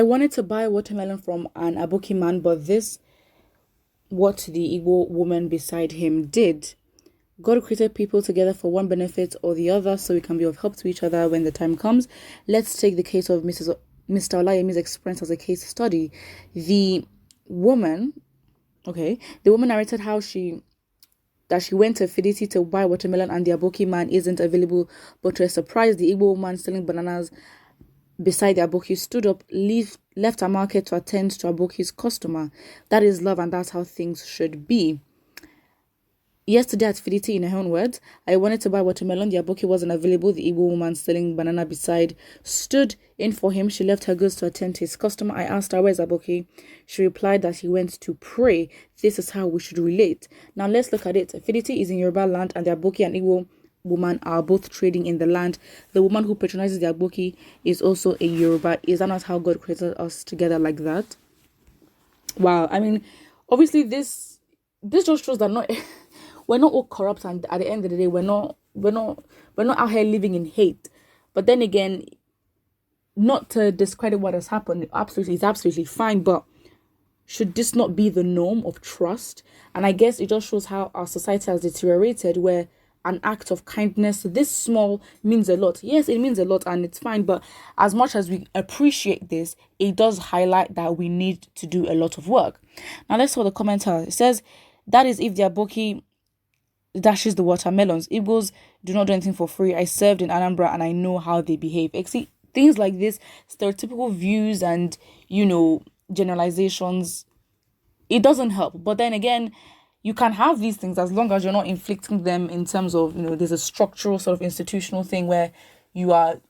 wanted to buy watermelon from an Aboki man, but this what the Igbo woman beside him did. God created people together for one benefit or the other, so we can be of help to each other when the time comes. Let's take the case of Mr. Olayemi's experience as a case study. The woman, the woman narrated how she went to Fiditi to buy watermelon and the Aboki man isn't available, but to her surprise, the Igbo woman selling bananas beside the Aboki stood up, left her market to attend to Aboki's customer. That is love, and that's how things should be. Yesterday at Fiditi, in her own words, I wanted to buy watermelon. The Aboki wasn't available. The Igbo woman selling banana beside stood in for him. She left her goods to attend to his customer. I asked her, where's Aboki? She replied that he went to pray. This is how we should relate. Now let's look at it. Fiditi is in Yoruba land, and the Aboki and Igbo woman are both trading in the land. The woman who patronizes the Aboki is also a Yoruba. Is that not how God created us together like that? Wow. I mean, obviously this just shows that we're not all corrupt, and at the end of the day, we're not out here living in hate. But then again, not to discredit what has happened, it's absolutely fine. But should this not be the norm of trust? And I guess it just shows how our society has deteriorated, where an act of kindness this small means a lot. Yes, it means a lot, and it's fine. But as much as we appreciate this, it does highlight that we need to do a lot of work. Now let's see what the commenter says. That is if the Aboki dashes the watermelons. Igbos do not do anything for free. I served in Anambra and I know how they behave. See, things like this, stereotypical views and, generalizations, it doesn't help. But then again, you can have these things as long as you're not inflicting them in terms of, there's a structural sort of institutional thing where you are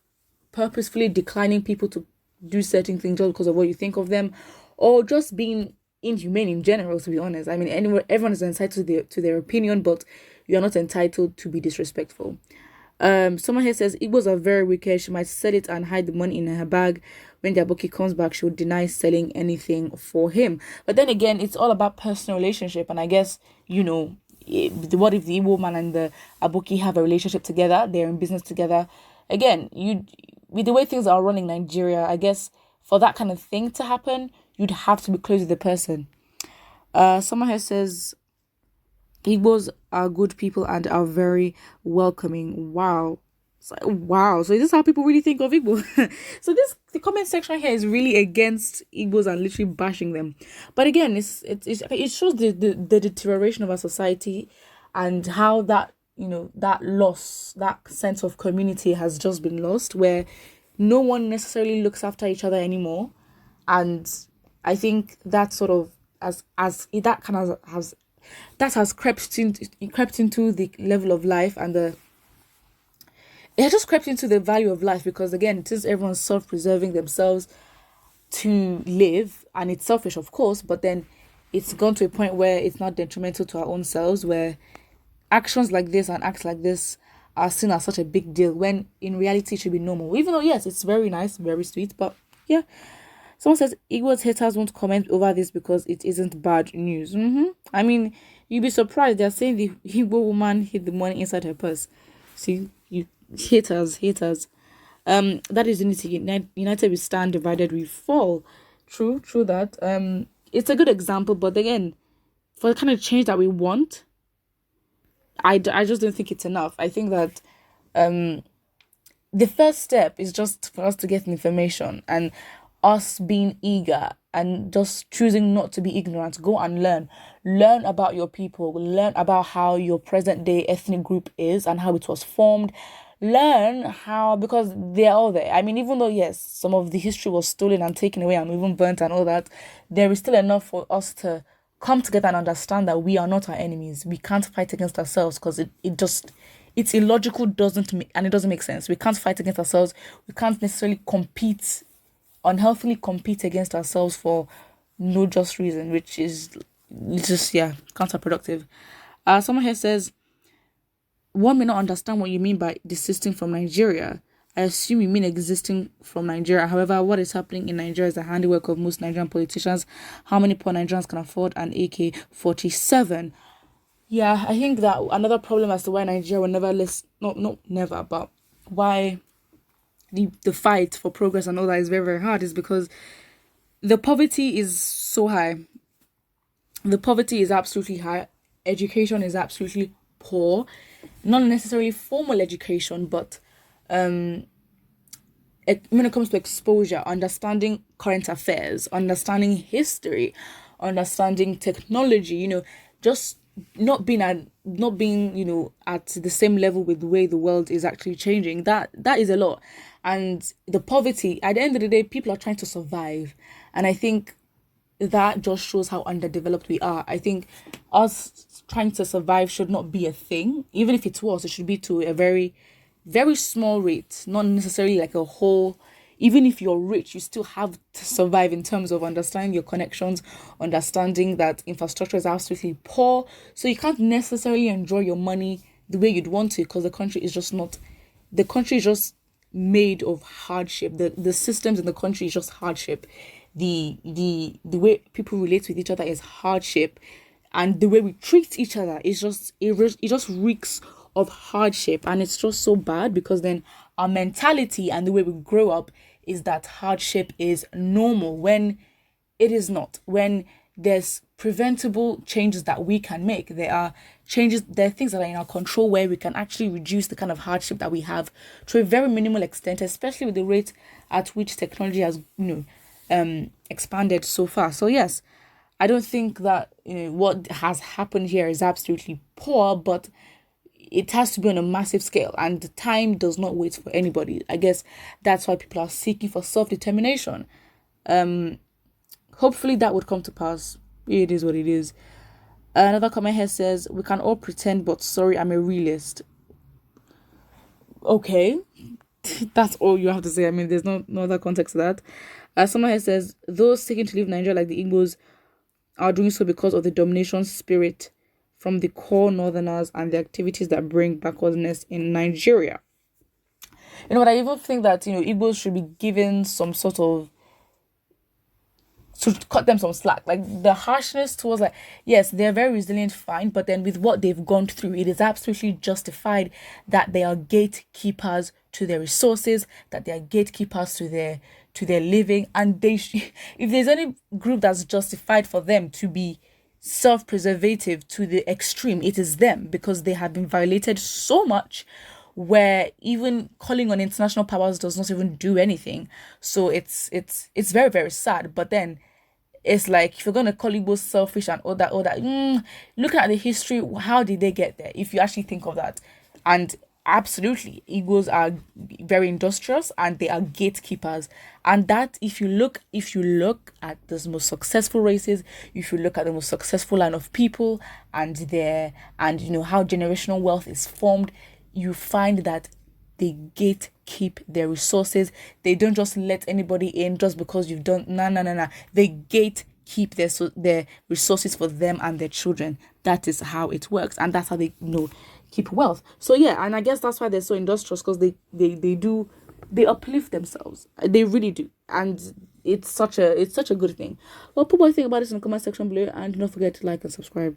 purposefully declining people to do certain things just because of what you think of them, or just being inhumane in general, to be honest. I mean, everyone is entitled to their opinion, but you are not entitled to be disrespectful. Someone here says Igbos are very wicked. She might sell it and hide the money in her bag. When the Aboki comes back, she would deny selling anything for him. But then again, it's all about personal relationship, and I guess what if the Igbo man and the Aboki have a relationship together? They're in business together. Again, with the way things are running in Nigeria, I guess for that kind of thing to happen, you'd have to be close to the person. Someone here says Igbos are good people and are very welcoming. Wow. So this is how people really think of Igbo. So the comment section here is really against Igbos and literally bashing them. But again, it shows the deterioration of our society and how that loss, that sense of community has just been lost, where no one necessarily looks after each other anymore. And I think that sort of has crept into the level of life, and it has just crept into the value of life, because again, since everyone's self-preserving themselves to live, and it's selfish, of course, but then it's gone to a point where it's not detrimental to our own selves, where actions like this and acts like this are seen as such a big deal, when in reality it should be normal. Even though, yes, it's very nice, very sweet, but yeah. Someone says Igbo's haters won't comment over this because it isn't bad news. I mean, you'd be surprised. They're saying the Igbo woman hid the money inside her purse. See, you haters. That is unity. United we stand, divided we fall. True that. It's a good example, but again, for the kind of change that we want, I just don't think it's enough. I think that the first step is just for us to get information, and us being eager and just choosing not to be ignorant. Go and learn about your people, learn about how your present day ethnic group is and how it was formed. Learn how, because they're all there. I mean, even though yes, some of the history was stolen and taken away and even burnt and all that, there is still enough for us to come together and understand that we are not our enemies. We can't fight against ourselves, because it's illogical, it doesn't make sense. We can't fight against ourselves. We can't necessarily unhealthily compete against ourselves for no just reason, which is just counterproductive. Someone here says, one may not understand what you mean by desisting from Nigeria. I assume you mean existing from Nigeria. However, what is happening in Nigeria is the handiwork of most Nigerian politicians. How many poor Nigerians can afford an AK-47? Yeah, I think that another problem as to why Nigeria will never never, but why the fight for progress and all that is very, very hard is because the poverty is so high. The poverty is absolutely high. Education is absolutely poor. Not necessarily formal education, but when it comes to exposure, understanding current affairs, understanding history, understanding technology, just not being, at the same level with the way the world is actually changing. That is a lot. And the poverty, at the end of the day, people are trying to survive. And I think that just shows how underdeveloped we are. I think us trying to survive should not be a thing. Even if it was, it should be to a very, very small rate, not necessarily like a whole. Even if you're rich, you still have to survive in terms of understanding your connections, understanding that infrastructure is absolutely poor. So you can't necessarily enjoy your money the way you'd want to, because the country is just made of hardship. The systems in the country is just hardship. The way people relate with each other is hardship, and the way we treat each other is it just reeks of hardship. And it's just so bad, because then our mentality and the way we grow up is that hardship is normal, when it is not. When there's preventable changes that we can make, there are things that are in our control, where we can actually reduce the kind of hardship that we have to a very minimal extent, especially with the rate at which technology has expanded so far. So yes, I don't think that what has happened here is absolutely poor, but it has to be on a massive scale, and time does not wait for anybody. I guess that's why people are seeking for self-determination. Hopefully that would come to pass. It is what it is. Another comment here says, we can all pretend, but sorry, I'm a realist. Okay. That's all you have to say. I mean, there's no other context to that. Someone here says, those seeking to leave Nigeria like the Igbos are doing so because of the domination spirit from the core northerners and the activities that bring backwardness in Nigeria. But I even think that, Igbos should be given some sort of, to cut them some slack. Like, the harshness towards, like, yes, they're very resilient, fine, but then with what they've gone through, it is absolutely justified that they are gatekeepers to their resources, that they are gatekeepers to their living, and if there's any group that's justified for them to be self-preservative to the extreme, it is them, because they have been violated so much, where even calling on international powers does not even do anything. So it's very, very sad. But then it's like, if you're gonna call Igbo selfish and all that, looking at the history, how did they get there? If you actually think of that. And absolutely, Igbos are very industrious and they are gatekeepers. And that, if you look at the most successful races, if you look at the most successful line of people and how generational wealth is formed, you find that they gatekeep their resources. They don't just let anybody in just because you've done no. They gatekeep their resources for them and their children. That is how it works, and that's how they keep wealth. So yeah, and I guess that's why they're so industrious, because they uplift themselves. They really do, and it's such a good thing. Well, put what you think about this in the comment section below, and don't forget to like and subscribe.